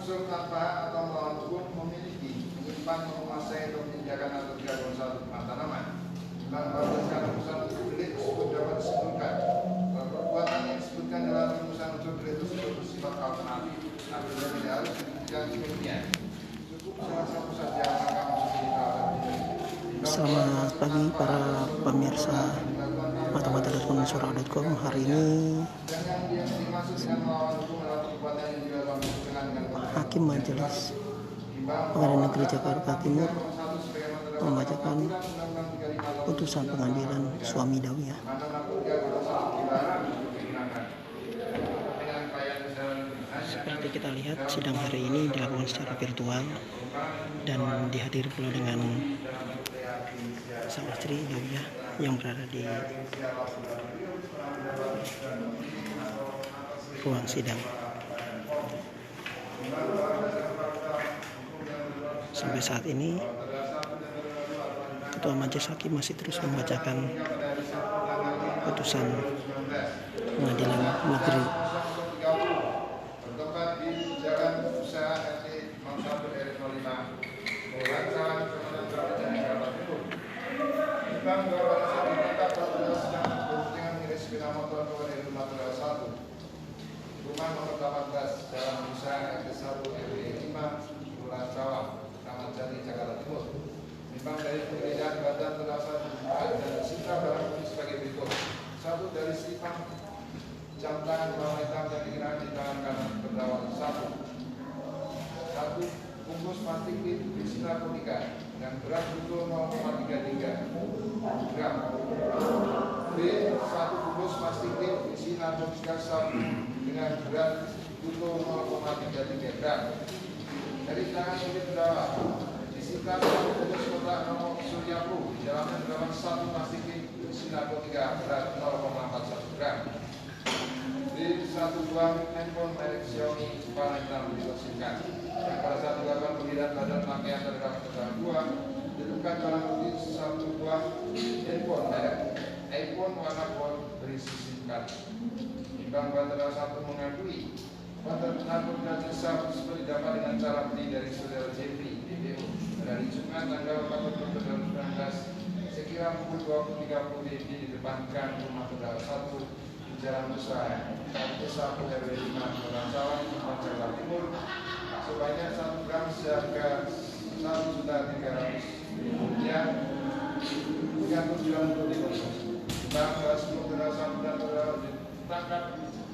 unsur tanpa hak atau melawan hukum memiliki, menyimpan, menguasai atau menyediakan narkotika dalam satu tempat tanaman. Tentang berdasarkan rumusan unsur delik tersebut dapat disebutkan bahwa perbuatan yang disebutkan dalam rumusan unsur delik tersebut bersifat alternatif, artinya tidak harus dibuktikan demikian. Cukup salah satu saja maka unsur delik terhadap. Selamat pagi para pemirsa mata-mata.com surau.com. Hari ini Hakim Majelis Pengadilan Negeri Jakarta Timur membacakan putusan pengadilan suami Dawiyah. Seperti kita lihat, sidang hari ini dilakukan secara virtual dan dihadiri pula dengan sang istri Dawiyah yang berada di ruang sidang. Sampai saat ini Ketua Majelis Hakim masih terus membacakan putusan Pengadilan Negeri Rumah nomor 18 Jalan Musa RT1 RW 5 Kelurahan Cawang, Kramat Jati, Jakarta Timur. Nimbang dari penggeledahan badan terdakwa dibuka dan disita barang bukti sebagai berikut. 1 dari sifat jam tangan warna hitam yang dikenakan di tangan kanan terdakwa. 1 bungkus plastik berisi narkotika dengan berat betul 0,33 gram. B. 1 bungkus plastik berisi narkotika sabu dengan berat betul 0,33 gram. Dari tangan milik terdakwa disita 1 bungkus kotak rokok Surya Pro, di dalamnya terdapat 1 plastik berisi narkotika berat 0,41 gram. D. 1 buah handphone merek Xiaomi warna hitam dibersihkan. Yang pada saat dilakukan penggeledahan badan pakaian terhadap terdakwa ditemukan barang bukti 1 buah handphone merek iPhone warna gold berisi SIM card. Nimbang bahwa terdakwa 1 mengakui bahwa narkotika tersebut tersebut didapat dengan cara beli dari saudara Jeffrey DPO dari Jumat tanggal 4 Oktober 2019 sekira pukul 20.30 di depan gang rumah terdakwa 1 di Jalan Musa RT1 RW 5 Kelurahan Cawang, Jakarta Timur sebanyak 1 gram seharga Rp1.300.000 dengan tujuan untuk dikonsumsi. Bahwa sebelum terdakwa 1 dan terdakwa ditangkap,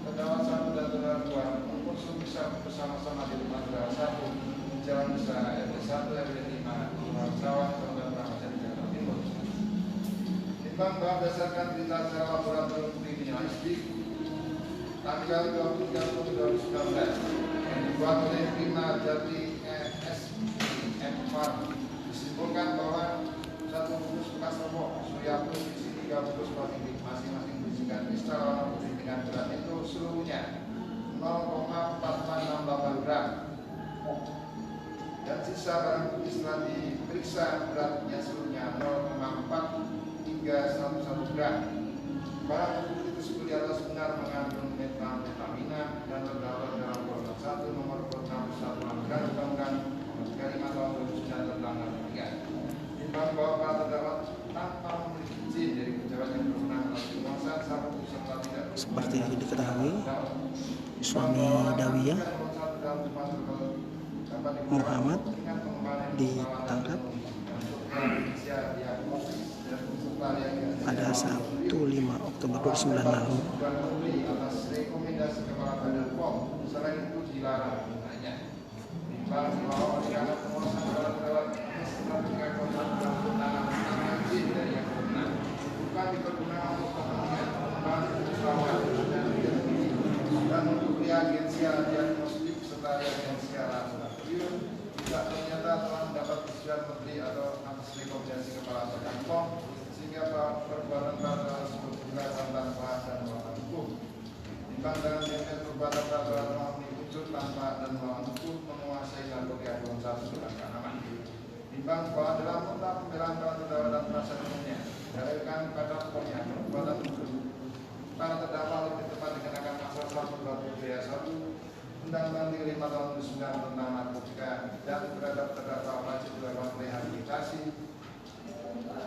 terdakwa 1 dan terdakwa 2 mengkonsumsi bersama-sama di rumah terdakwa 1 Jalan Musa RT1 RW 5 Kelurahan Cawang, Kramat Jati, Jakarta Timur. Nimbang bahwa berdasarkan berita acara laboratorium kriminalistik tanggal 23 Oktober 2019 yang dibuat oleh Prima Jati SIM Farm disimpulkan bahwa 1 bungkus bekas rokok Surya Pro berisi 3 bungkus plastik masing-masing berisikan kristal warna putih dengan berat itu seluruhnya 0,4668 gram dan sisa barang bukti setelah diperiksa beratnya seluruhnya 0,4311 gram. Barang bukti tersebut di atas benar mengandung metamfetamina dan terdapat dalam Protokol 1 nomor 61 gram Undang-Undang Nomor 35 Tahun 2009 tentang narkotika. Nimbang bahwa para terdakwa tanpa memiliki izin dari pejabat yang berwenang atas penguasaan sabu serta tidak Seperti diketahui, suami Dawiyah Muhammad ditangkap pada Sabtu 5 Oktober 2009 lalu. Atas rekomendasi Kepala Badan POM, selain itu dilarang gunanya. Nimbang bahwa karena penguasaan terhadap narkotika kontak tangan izin dari yang berwenang bukan dipergunakan untuk kepentingan pengembangan keselamatan dan untuk reagensia diagnostik serta reagensia laboratorium tidak ternyata telah mendapat persetujuan menteri atau atas rekomendasi Kepala Badan POM sehingga perbuatan tersebut dilakukan tanpa dan melawan hukum. Nimbang dengan demikian perbuatan telah unsur tanpa dan melawan hukum menguasai narkotika dalam satu surat tanaman. Nimbang bahwa dalam nota pembelaan para terdakwa dan penasihat hukumnya dalilkan pada pokoknya perbuatan tersebut para terdakwa lebih tepat dikenakan pasal 120 ayat 1 Undang-Undang 35 tahun 2009 tentang narkotika dan terhadap terdakwa wajib dilakukan rehabilitasi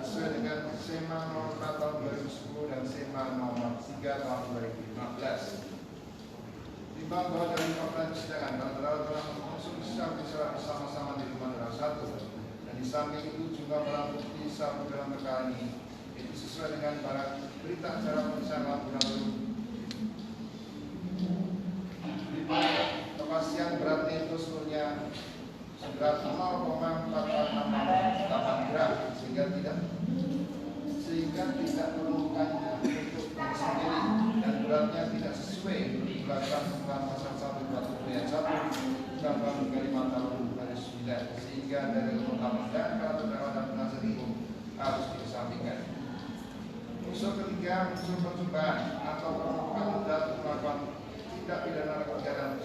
sesuai dengan SEMA nomor 4 tahun 2010 dan SEMA nomor 3 tahun 2015. Timbang bahwa dari fakta persidangan terdakwa telah mengkonsumsi sabu bersama-sama di rumah terdakwa 1, dan di samping itu jumlah barang bukti sabu dalam perkara ini itu sesuai dengan barang berita acara pemeriksaan laboratorium. Kepastian berat nitrosnya seberat 0,4468 gram sehingga tidak menemukannya untuk diri sendiri dan beratnya tidak sesuai berdasarkan ketentuan pasal 121 ayat 1 Undang-Undang 35 tahun 2009 sehingga dari utama dan kalau terdakwa dan penasihat hukum harus dikesampingkan. Unsur ketiga, unsur percobaan atau permukaan untuk melakukan tindak pidana narkotika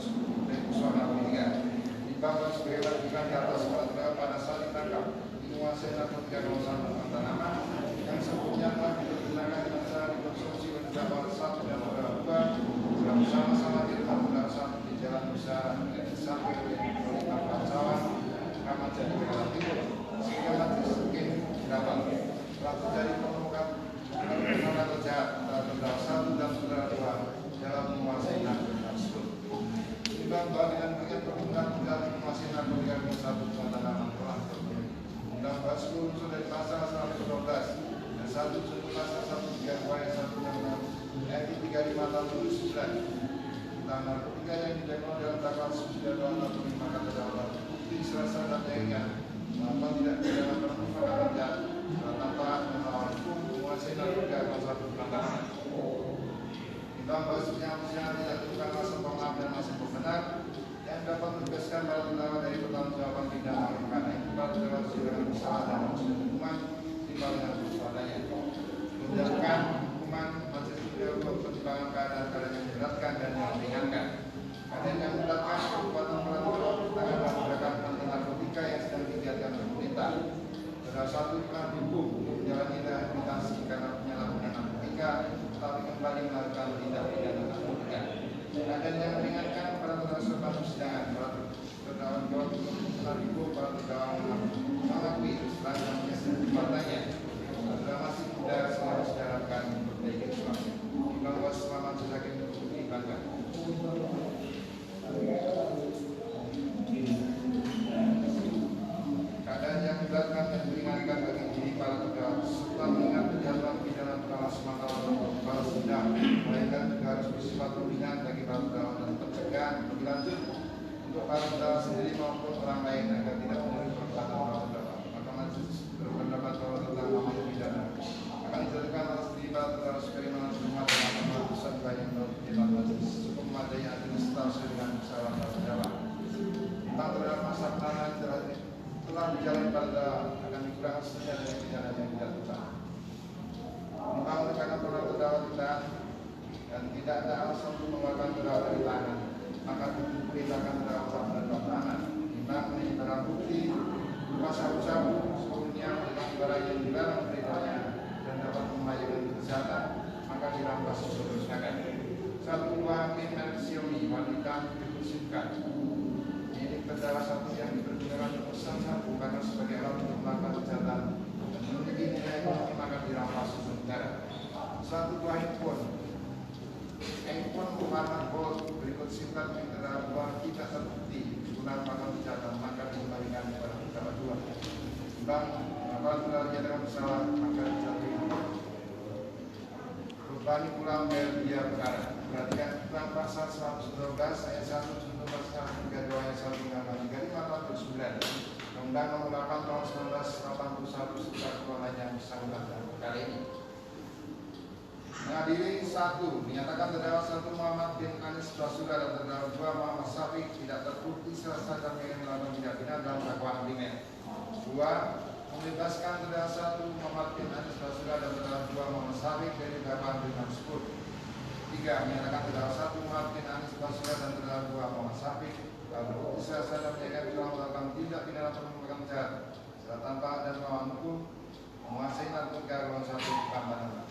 dan usaha narkotika. Dibanggakan sebagai lanjutan di atas terdakwa pada saat ditangkap menguasai narkotika kawasan Pantanama yang sebelumnya telah dipergunakan dengan cara dikonsumsi oleh terdakwa 1 dan terdakwa 2 bersama-sama di rumah terdakwa 1 di Jalan Nusa sampai oleh Kampung Sawah, Kramat Jati, Jakarta Timur, sehingga majelis hakim dapat telah terjadi penemukan terjahat antara terdakwa 1 dan terdakwa 2 dalam menguasai narkotika tersebut. Timbang bahwa dengan bagian perhubungan dalam menguasai narkotika dengan 1 Pantanama telah terpenuhi. Undang-Undang 10 unsur dari pasal 112 dan 1 unsur pasal 132 ayat 1 Undang-Undang RI 35 tahun 2009 tentang narkotika yang dilakukan dalam dakwaan 925 maka terdakwa bukti serasa dan dayanya melakukan tidak pidana permukaan dan tanpa melawan hukum menguasai narkotika kelas 1 pelanggaran. Timbang bahwa persidangan tidak ditemukan alasan pemaaf dan alasan pembenar yang dapat menugaskan para terdakwa dari pertanggungjawaban pidana karena itu para terdakwa dengan bersalah dan hukuman timbang dengan perbuatannya. Menjatuhkan hukuman majelis untuk pertimbangan keadaan yang memberatkan dan yang meringankan. Keadaan yang memberatkan perbuatan terdakwa bertangan dalam gerakan anti narkotika yang sedang digiatkan oleh pemerintah. Terdakwa 1 telah dihukum untuk menjalani rehabilitasi karena penyalahgunaan narkotika, tetapi kembali melakukan tindak pidana narkotika. Keadaan yang meringankan para terdakwa serta persidangan para terdakwa telah dihukum para terdakwa mengakui setelah perbuatannya. Terdakwa masih muda selalu sejarahkan memperbaiki suami. Bahwa selamat sebagai bukti bangga. Keadaan yang memberatkan dan meringankan bagi diri para terdakwa serta mengingat kejahatan pidana perkara semata balas dendam, melainkan juga harus bersifat ringan bagi para terdakwa dan pencegahan lebih lanjut untuk para terdakwa sendiri maupun orang lain agar tidak meniru perbuatan para terdakwa. Maka majelis berpendapat bahwa tentang namanya pidana akan dijadikan atas diri para terdakwa sebagaimana semua dengan keputusan banyak menurut kitab majelis cukup memadai administrasi dengan kesalahan para terdakwa. Tentang terdakwa masa penahanan telah dijalani pada akan dikurangi setengah dari pidana yang dijatuhkan. Memang karena para terdakwa ditahan dan tidak ada alasan untuk mengeluarkan terdakwa dari tahanan, maka diperintahkan terdakwa melakukan tahanan. Memang menjadi barang bukti berupa sabu-sabu sebelumnya dengan barang yang dilarang beredarnya dan dapat membahayakan kesehatan, maka dirampas seterusnya. 1 buah pil Xiaomi wanita dibersihkan. Ini terdakwa 1 yang dipergunakan untuk sabu karena sebagai alat untuk melakukan kejahatan dan memiliki nilai ekonomi maka dirampas seluruh negara. 1 buah handphone warna gold berikut simpan yang terdakwa tidak terbukti digunakan pada kejahatan maka dikembalikan kepada terdakwa 2. Timbang apabila telah dinyatakan bersalah maka dijatuhi berbani pula membayar biaya perkara. Perhatikan tentang pasal 112 ayat 1 junto pasal 32 ayat 1 Undang-Undang 35 tahun 2009 Undang Nomor 8 tahun 1981 serta ketentuan yang bersangkutan dalam perkara ini. Mengadili 1 dinyatakan terdakwa 1 Muhammad bin Anis Basura dan terdakwa 2 Muhammad Syafiq tidak terbukti serasa dan melakukan tindak pidana dalam dakwaan primer. 2 membebaskan terdakwa 1 Muhammad bin Anis Basura dan terdakwa 2 Muhammad Syafiq dari dakwaan primer tersebut. 3 menyatakan terdakwa 1 Muhammad bin Anis Basura dan terdakwa 2 Muhammad Syafiq terbukti serasa dan telah melakukan tindak pidana perbuatan jahat secara tanpa ada melawan hukum menguasai narkotika golongan 1 Pantanama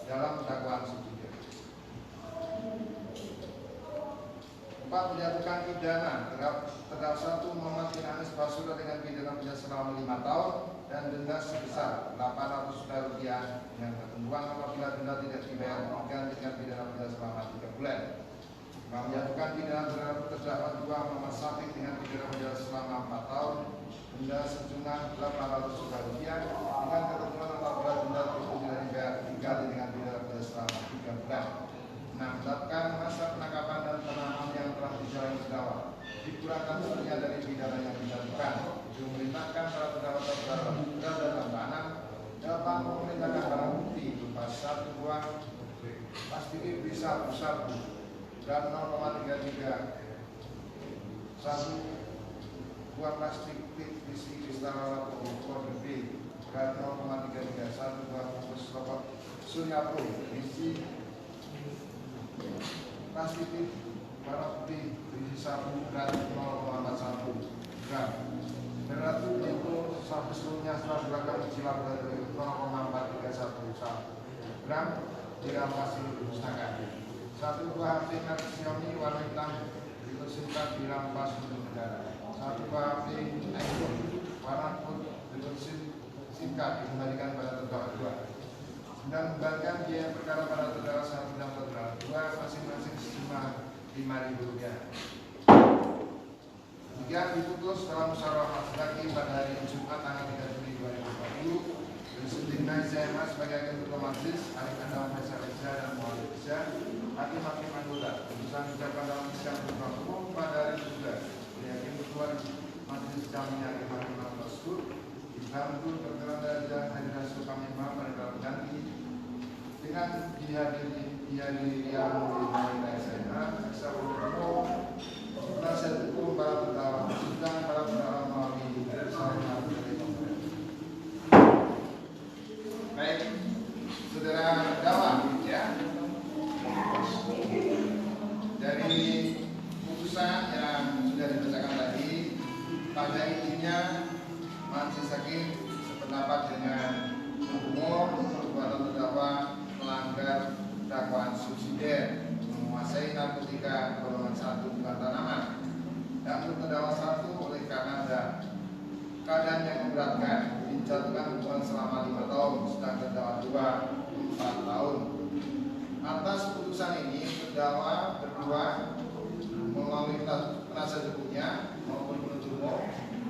dalam dakwaan sebelumnya. 4. Menjatuhkan pidana terhadap satu Muhammad bin Anies Baswedan dengan pidana penjara selama 5 tahun dan denda sebesar Rp800 dengan ketentuan apabila denda tidak dibayar diganti dengan pidana penjara selama 3 bulan. Menjatuhkan pidana terhadap terdakwa 2 Muhammad Syafiq dengan pidana penjara selama 4 tahun, denda sejumlah Rp800 dengan ketentuan apabila denda tersebut tidak dibayar diganti dengan pidana penjara selama 3 bulan. 6. Menetapkan masa penangkapan dan penahanan yang telah dijalani terdakwa dikurangkan sepenuhnya dari pidana yang dijatuhkan. 7. Memerintahkan para terdakwa berada dalam tahanan dalam memerintahkan barang bukti berupa 1 buah plastik sabu-sabu dan 0,33 1 buah plastik berisi kristal kode B dan 0,331 buah bungkus rokok Surya Pro berisi plastik warna putih berisi sabu berat 0,41 gram. Berat itu sabu seluruhnya setelah dilakukan uji laboratorium 0,4311 gram dirampas dimusnahkan. 1 buah HP Xiaomi warna hitam dibersihkan dirampas untuk negara. 1 buah HP iPhone warna putih dibersihkan dikembalikan pada terdakwa 2. Dan membayarkan biaya perkara pada terdakwa 1 dan terdakwa 2 masing-masing sejumlah Rp5.000. Demikian diputus dalam musyawarah majelis hakim pada hari Jumat tanggal 3 Juli 2020. Bersama saya sebagai hakim ketua majelis, Arif Andawan Faisal Eza dan Muhammad Eza, hakim-hakim anggota. Putusan diucapkan dalam sidang penuntut umum pada hari juga. Hakim ketua majelis kami hakim-hakim tersebut dibantu berkenan dari jalan hadiran kami pada dalam ganti dengan dihadiri yang dimulai saya jaksa penuntut penasihat hukum para terdakwa sidang para terdakwa melalui saluran telepon. Baik, saudara terdakwa, ya, dari putusan yang sudah dibacakan tadi, pada intinya majelis hakim sependapat dengan umum perbuatan terdakwa melanggar dakwaan subsidiar menguasai narkotika golongan 1 bukan tanaman dan untuk terdakwa 1 oleh karena ada keadaan yang memberatkan dijatuhkan hukuman selama 5 tahun sedang terdakwa 2 4 tahun. Atas putusan ini terdakwa berdua melalui penasihat hukumnya maupun penuntut umum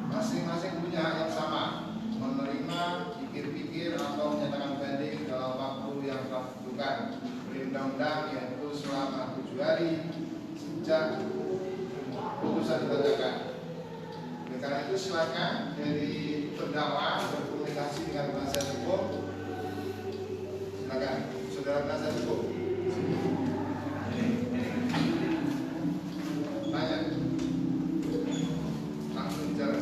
masing-masing punya hak yang sama, menerima, pikir-pikir atau menyatakan banding dalam waktu yang telah ditentukan oleh undang-undang, yaitu selama 7 hari sejak putusan dibacakan. Oleh karena itu silakan dari terdakwa berkomunikasi dengan penasihat hukum. Silakan, saudara penasihat hukum. Tanya. Langsung bicara.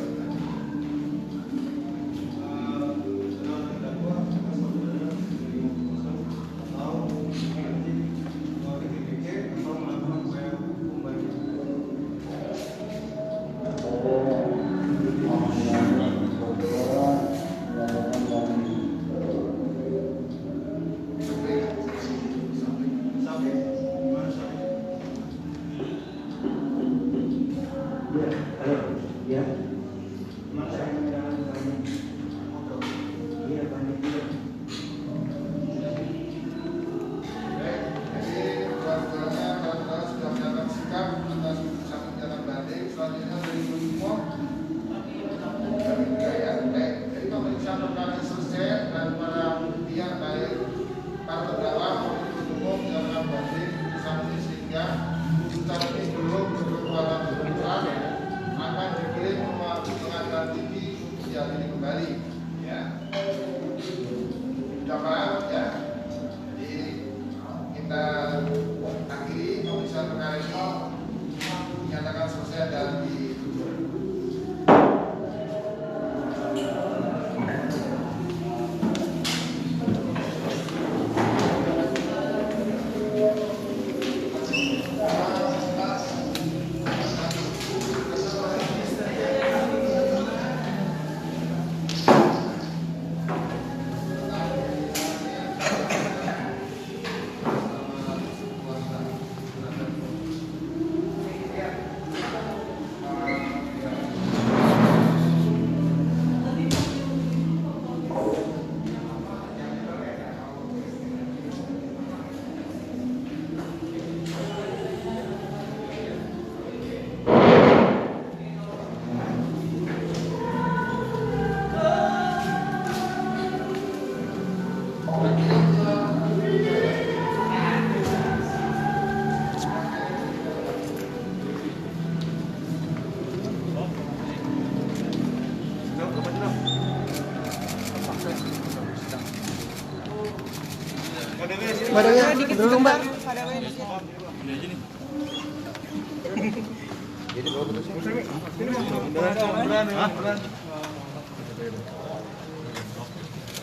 Mbak Dewi, dulu Mbak. Jadi bawa putusnya.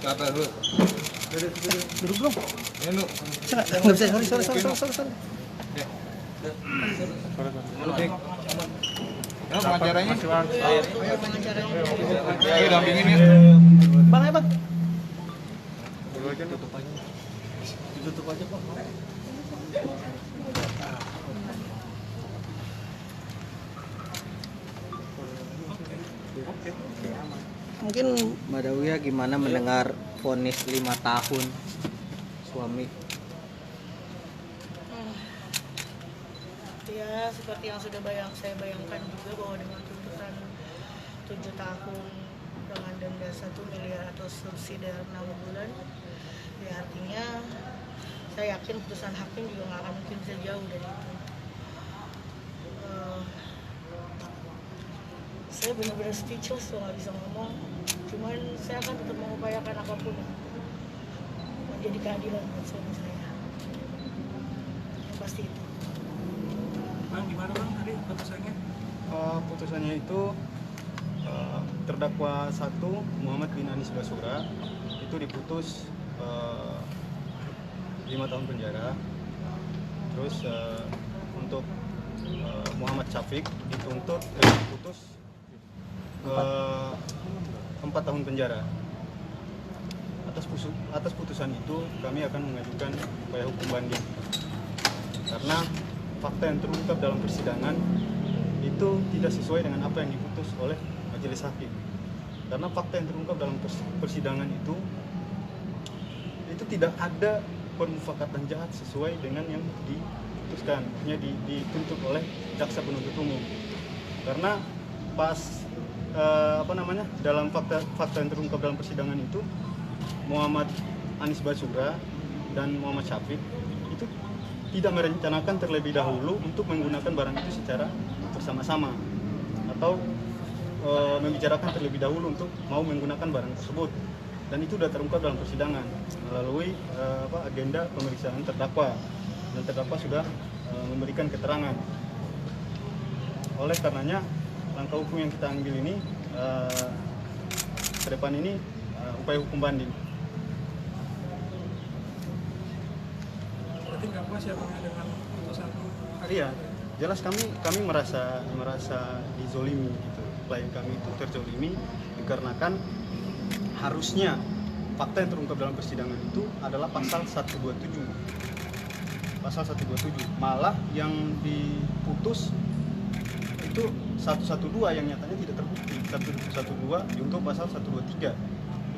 Kata lu. Duduk belum? Enu. Nggak bisa, sorry. Nah, pengacaranya. Ayo dampingin ya. Bang, Bang. Tutup aja Pak. Mungkin Mbak Dawia gimana mendengar vonis 5 tahun suami? Ya seperti yang sudah saya bayangkan juga bahwa dengan tuntutan 7 tahun dengan denda 1 miliar atau subsidi 6 bulan, ya artinya saya yakin putusan hakim juga nggak akan mungkin bisa jauh dari itu. Saya benar-benar speechless, so nggak bisa ngomong. Cuman saya akan tetap mengupayakan apapun menjadi keadilan buat suami saya. Yang pasti itu. Bang, gimana Bang tadi putusannya? Putusannya itu terdakwa 1 Muhammad bin Anis Basura itu diputus 5 tahun penjara. Terus untuk Muhammad Syafiq dituntut diputus 4 tahun penjara. Atas putusan itu kami akan mengajukan upaya hukum banding karena fakta yang terungkap dalam persidangan itu tidak sesuai dengan apa yang diputus oleh majelis hakim. Karena fakta yang terungkap dalam persidangan itu tidak ada permufakatan jahat sesuai dengan yang diputuskan, dituntut oleh jaksa penuntut umum. Karena pas dalam fakta yang terungkap dalam persidangan itu Muhammad Anis Basura dan Muhammad Syafiq itu tidak merencanakan terlebih dahulu untuk menggunakan barang itu secara bersama-sama atau membicarakan terlebih dahulu untuk mau menggunakan barang tersebut, dan itu sudah terungkap dalam persidangan melalui agenda pemeriksaan terdakwa, dan terdakwa sudah memberikan keterangan. Oleh karenanya langkah hukum yang kita ambil ini ke depan ini upaya hukum banding. Berarti nggak puas ya Bang dengan putusan? Iya, jelas kami merasa dizolimi gitu. Klien kami itu terzolimi dikarenakan harusnya fakta yang terungkap dalam persidangan itu adalah pasal 127. Pasal 127. Malah yang diputus itu 112 yang nyatanya tidak terbukti. 112 untuk pasal 123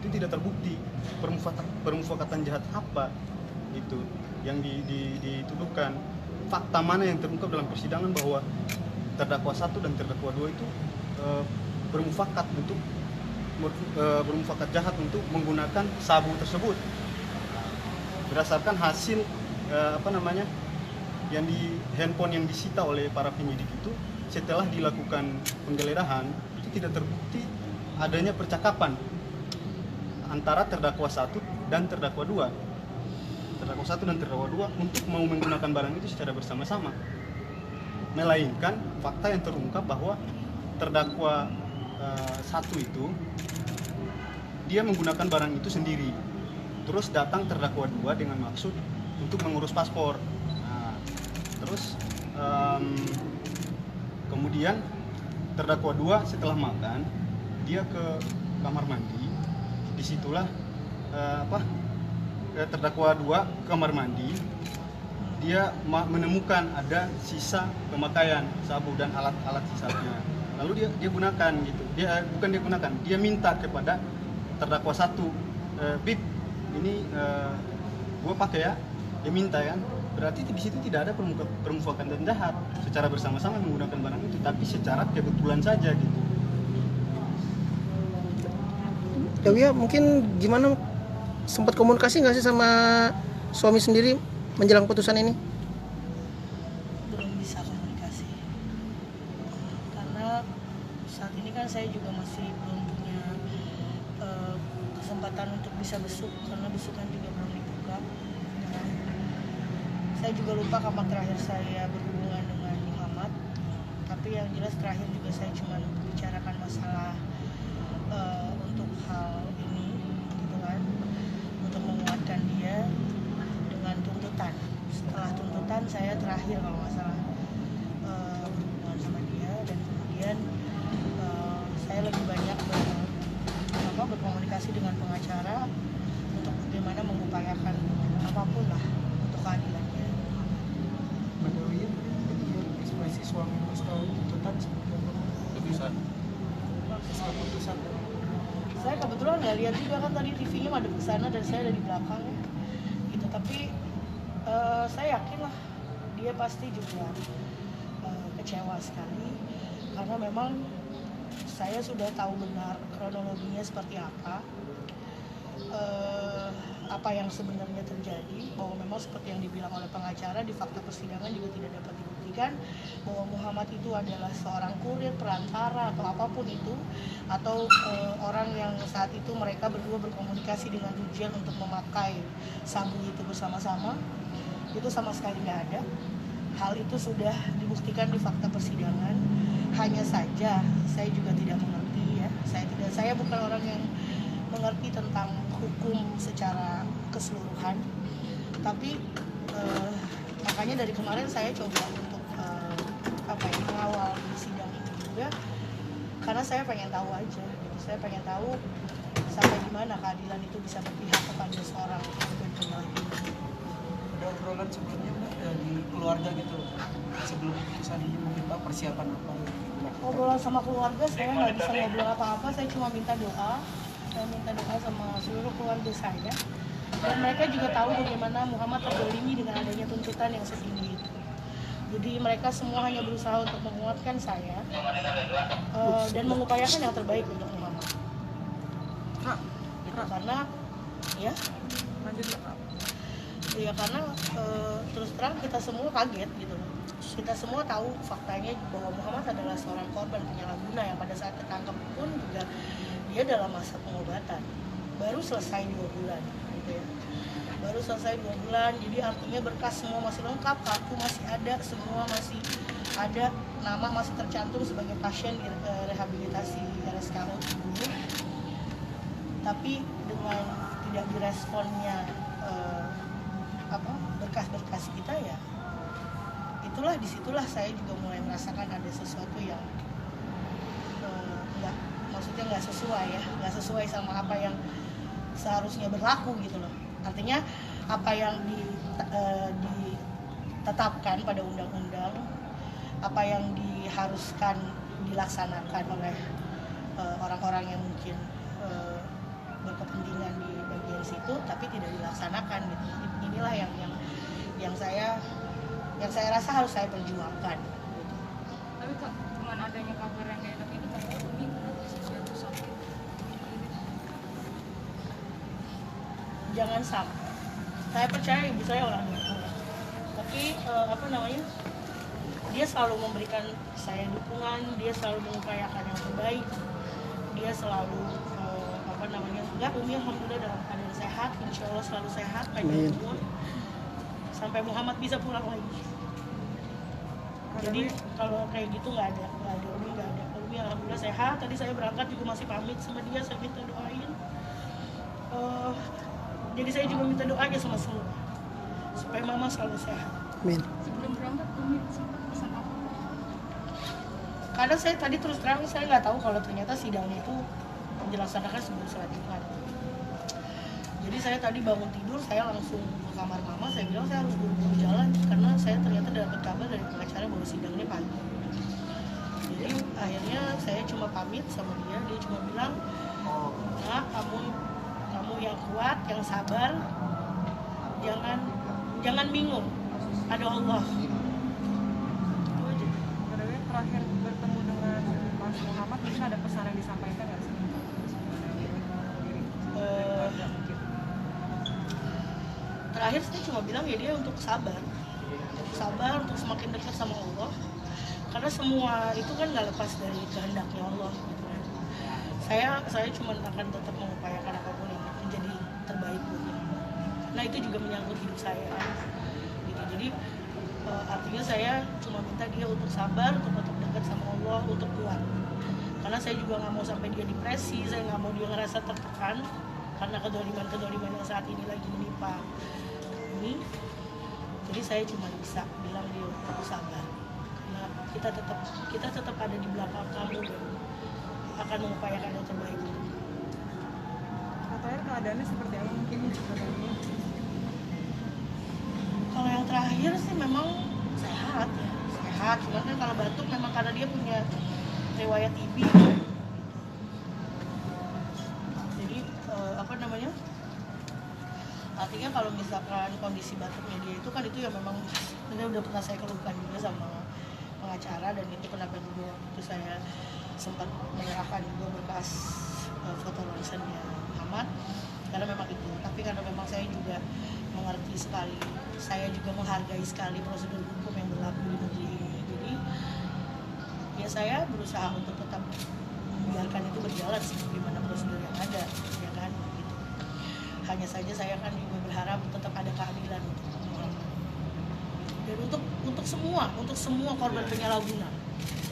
itu tidak terbukti. Permufakatan jahat apa itu yang dituduhkan. Fakta mana yang terungkap dalam persidangan bahwa terdakwa 1 dan terdakwa 2 itu bermufakat jahat untuk menggunakan sabu tersebut berdasarkan hasil yang di handphone yang disita oleh para penyidik itu. Setelah dilakukan penggeledahan itu tidak terbukti adanya percakapan antara terdakwa 1 dan terdakwa 2 untuk mau menggunakan barang itu secara bersama-sama, melainkan fakta yang terungkap bahwa terdakwa 1 itu dia menggunakan barang itu sendiri, terus datang terdakwa 2 dengan maksud untuk mengurus paspor. Nah, terus kemudian terdakwa 2 setelah makan dia ke kamar mandi, disitulah terdakwa 2 ke kamar mandi, dia menemukan ada sisa pemakaian sabu dan alat-alat sisanya. Lalu dia gunakan gitu. Dia minta kepada terdakwa 1, Bib, ini gua pakai ya. Dia minta kan. Berarti di situ tidak ada permufakatan jahat secara bersama-sama menggunakan barang itu, tapi secara kebetulan saja gitu. Dawia, mungkin gimana, sempat komunikasi nggak sih sama suami sendiri menjelang putusan ini? Belum bisa komunikasi karena saat ini kan saya juga masih belum punya kesempatan untuk bisa besuk karena besukan juga belum dibuka. Saya juga lupa kapan terakhir saya berhubungan dengan Muhammad, tapi yang jelas terakhir juga saya cuma bicarakan masalah untuk hal ini gitu kan, untuk menguatkan dia dengan tuntutan. Setelah tuntutan saya terakhir kalau nggak salah berhubungan sama dia, dan kemudian saya lebih banyak berkomunikasi dengan pengacara untuk bagaimana mengupayakan apapun lah untuk keadilannya. Menurut ekspresi suami setelah tuntutan seperti apa? Putusan. Setelah putusan. Saya kebetulan nggak lihat juga kan tadi TV-nya madep ke sana dan saya ada di belakang gitu, tapi saya yakin lah dia pasti juga kecewa sekali karena memang saya sudah tahu benar kronologinya seperti apa yang sebenarnya terjadi, bahwa memang seperti yang dibilang oleh pengacara di fakta persidangan juga tidak dapat dibuktikan bahwa Muhammad itu adalah seorang kurir, perantara atau apapun itu, atau orang yang saat itu mereka berdua berkomunikasi dengan Rujian untuk memakai sabu itu bersama-sama. Itu sama sekali nggak ada. Hal itu sudah dibuktikan di fakta persidangan. Hanya saja saya juga tidak mengerti ya. Saya bukan orang yang mengerti tentang hukum secara keseluruhan. Tapi makanya dari kemarin saya coba untuk mengawal di sidang ini juga, karena saya pengen tahu aja gitu. Saya pengen tahu sampai di mana keadilan itu bisa berpihak kepada seorang penyelamat. Ada obrolan sebelumnya Mbak, di keluarga gitu sebelum putusan ini, mungkin Mbak persiapan apa? Ngobrol sama keluarga saya nggak bisa ngobrol apa-apa, saya cuma minta doa. Saya minta doa sama seluruh keluarga saya, dan mereka juga tahu bagaimana Muhammad terzalimi dengan adanya tuntutan yang setinggi itu. Jadi mereka semua hanya berusaha untuk menguatkan saya dan mengupayakan yang terbaik untuk Muhammad. Karena ya ya karena terus terang kita semua kaget gitu. Kita semua tahu faktanya bahwa Muhammad adalah seorang korban penyalahguna yang pada saat ketangkep pun juga dia dalam masa pengobatan, baru selesai 2 bulan gitu ya. Baru selesai 2 bulan, jadi artinya berkas semua masih lengkap, kartu masih ada, semua masih ada, nama masih tercantum sebagai pasien di rehabilitasi RSKO dulu. Tapi dengan tidak diresponnya berkas-berkas kita ya, disitulah saya juga mulai merasakan ada sesuatu yang nggak sesuai sama apa yang seharusnya berlaku gitu loh. Artinya apa yang ditetapkan pada undang-undang, apa yang diharuskan dilaksanakan oleh orang-orang yang mungkin berkepentingan di bagian situ, tapi tidak dilaksanakan gitu. Inilah yang saya rasa harus saya perjuangkan. Gitu. Tapi dengan adanya kabar yang kayak ini kan Umi sesuatu sakit. Jangan sampai. Saya percaya ibu saya orang Nusa. Tapi dia selalu memberikan saya dukungan, dia selalu mengupayakan yang terbaik, dia selalu enggak, Umi alhamdulillah dalam keadaan sehat, insya Allah selalu sehat, panjang umur sampai Muhammad bisa pulang lagi. Jadi kalau kayak gitu nggak ada Umi nggak ada. Umi alhamdulillah sehat. Tadi saya berangkat juga masih pamit sama dia, saya minta doain. Jadi saya juga minta doanya sama semua supaya mama selalu sehat. Amin. Sebelum berangkat Umi sempat pesan apa? Kadang saya tadi terus terang saya nggak tahu kalau ternyata sidang itu dilaksanakan sebelum sholat Jumat. Jadi saya tadi bangun tidur, saya langsung ke kamar mama, saya bilang saya harus buru-buru jalan karena saya ternyata dapat kabar dari pengacara bahwa sidangnya pagi. Jadi akhirnya saya cuma pamit sama dia cuma bilang, nah kamu yang kuat, yang sabar, jangan bingung, ada Allah. Itu aja. Terakhir bertemu dengan Mas Muhammad, mungkin ada pesan yang disampaikan nggak sih? Terakhir saya cuma bilang ya dia untuk sabar, untuk semakin dekat sama Allah, karena semua itu kan nggak lepas dari kehendaknya Allah gitu kan. Saya cuma akan tetap mengupayakan apapun yang menjadi terbaik buat dia. Nah itu juga menyangkut hidup saya gitu. Jadi artinya saya cuma minta dia untuk sabar, untuk tetap dekat sama Allah, untuk kuat. Karena saya juga nggak mau sampai dia depresi, saya nggak mau dia ngerasa tertekan karena kedoliman yang saat ini lagi menimpa ini. Jadi saya cuma bisa bilang dia untuk sabar. Nah, kita tetap ada di belakang kamu dan akan mengupayakan yang terbaik. Terakhir keadaannya seperti apa mungkin sebenarnya? Kalau yang terakhir sih memang sehat ya, sehat. Cuman kan kalau batuk memang karena dia punya riwayat TB. Jadi artinya kalau misalkan kondisi batuknya dia itu kan itu ya memang ini udah pernah saya keluhkan juga sama pengacara, dan itu kenapa dulu waktu saya sempat menyerahkan juga berkas foto ronsennya Muhammad, karena memang itu. Tapi karena memang saya juga mengerti sekali, saya juga menghargai sekali prosedur hukum yang berlaku di negeri ini. Jadi ya saya berusaha untuk tetap membiarkan itu berjalan seperti mana prosedur yang ada, ya kan gitu. Hanya saja saya kan juga berharap tetap ada keadilan untuk Muhammad dan untuk semua korban penyalahguna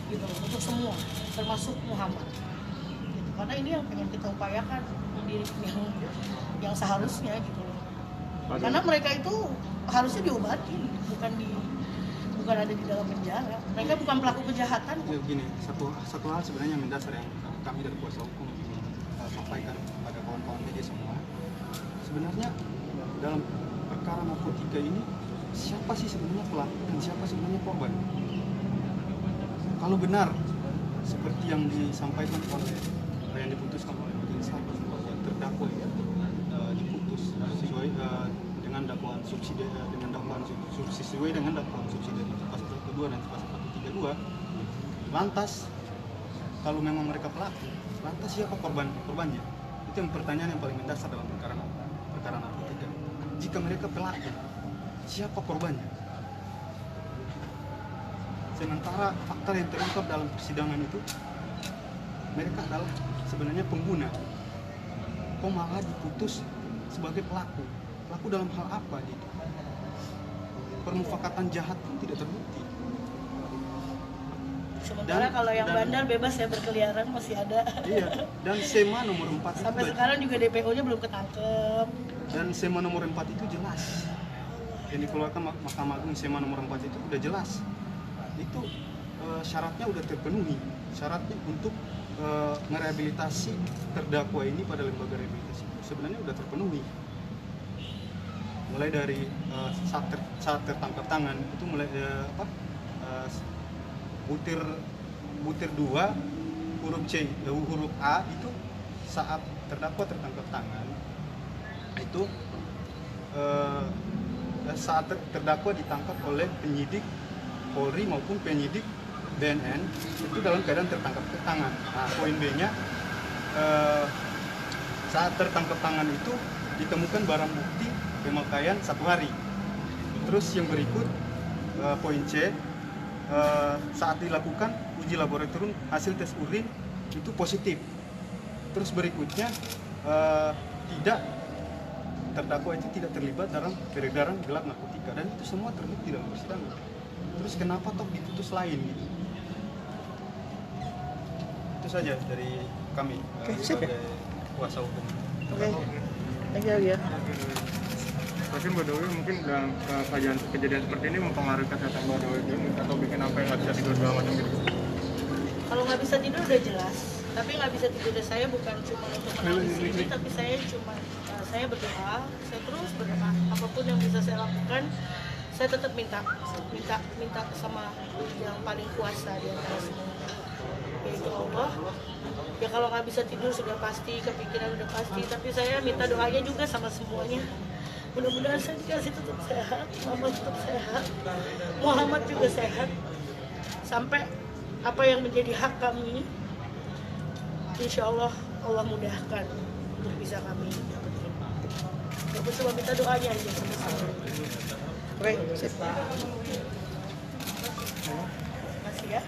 gitu, untuk semua termasuk Muhammad gitu. Karena ini yang pengen kita upayakan yang seharusnya gitu loh. Karena mereka itu harusnya diobatin, bukan ada di dalam penjara. Mereka bukan pelaku kejahatan. Ya, begini, satu hal sebenarnya yang mendasar yang kami dari kuasa hukum sampaikan pada kawan-kawan media semua. Sebenarnya dalam perkara narkotika ini siapa sih sebenarnya pelaku dan siapa sebenarnya korban? Kalau benar seperti yang disampaikan oleh yang diputuskan oleh majelis hakim bahwa terdakwa diputus sesuai dengan dakwaan subsidi sesuai dengan dakwaan subsidi pasal 1 dan pasal 132. Lantas kalau memang mereka pelaku, lantas siapa korbannya? Itu yang pertanyaan yang paling mendasar dalam perkara narkotika. Jika mereka pelaku, siapa korbannya? Sementara fakta yang terungkap dalam persidangan itu, mereka adalah sebenarnya pengguna. Kok malah diputus sebagai pelaku? Pelaku dalam hal apa gitu? Permufakatan jahat pun tidak terbukti. Sementara kalau yang bandar bebas ya berkeliaran masih ada. Iya, dan SEMA nomor 4 sampai itu sekarang juga DPO-nya belum ketangkep. Dan SEMA nomor 4 itu jelas. Yang dikeluarkan Mahkamah Agung SEMA nomor 4 itu udah jelas. Itu syaratnya udah terpenuhi. Syaratnya untuk merehabilitasi terdakwa ini pada lembaga rehabilitasi sebenarnya udah terpenuhi. Mulai dari saat tertangkap tangan itu mulai butir 2 huruf C huruf A itu saat terdakwa tertangkap tangan itu saat terdakwa ditangkap oleh penyidik Polri maupun penyidik BNN itu dalam keadaan tertangkap tangan. Nah, poin B-nya saat tertangkap tangan itu ditemukan barang bukti pemakaian 1 hari. Terus yang berikut poin C, saat dilakukan uji laboratorium hasil tes urin itu positif. Terus berikutnya terdakwa itu tidak terlibat dalam peredaran gelap narkotika, dan itu semua terbukti dalam persidangan. Terus kenapa toh diputus lain gitu? Itu saja dari kami sebagai kuasa hukum. Oke. Thank you ya. Tapi Mbak Dewi mungkin dalam kejadian seperti ini mempengaruhi kesehatan Mbak Dewi atau bikin apa yang nggak bisa tidur segala macam gitu? Kalau nggak bisa tidur udah jelas. Tapi nggak bisa tidur saya bukan cuma untuk menangis ini, tapi saya berdoa, saya terus berdoa. Apapun yang bisa saya lakukan, saya tetap minta sama yang paling kuasa di antara semua, yaitu Allah. Ya kalau nggak bisa tidur sudah pasti, kepikiran udah pasti, tapi saya minta doanya juga sama semuanya. Mudah-mudahan saya dikasih tetap sehat, Mama tetap sehat, Muhammad juga sehat, sampai apa yang menjadi hak kami, insya Allah Allah mudahkan untuk bisa kami dapetin. Aku cuma minta doanya aja sama-sama. Oke, sip. Terima kasih ya.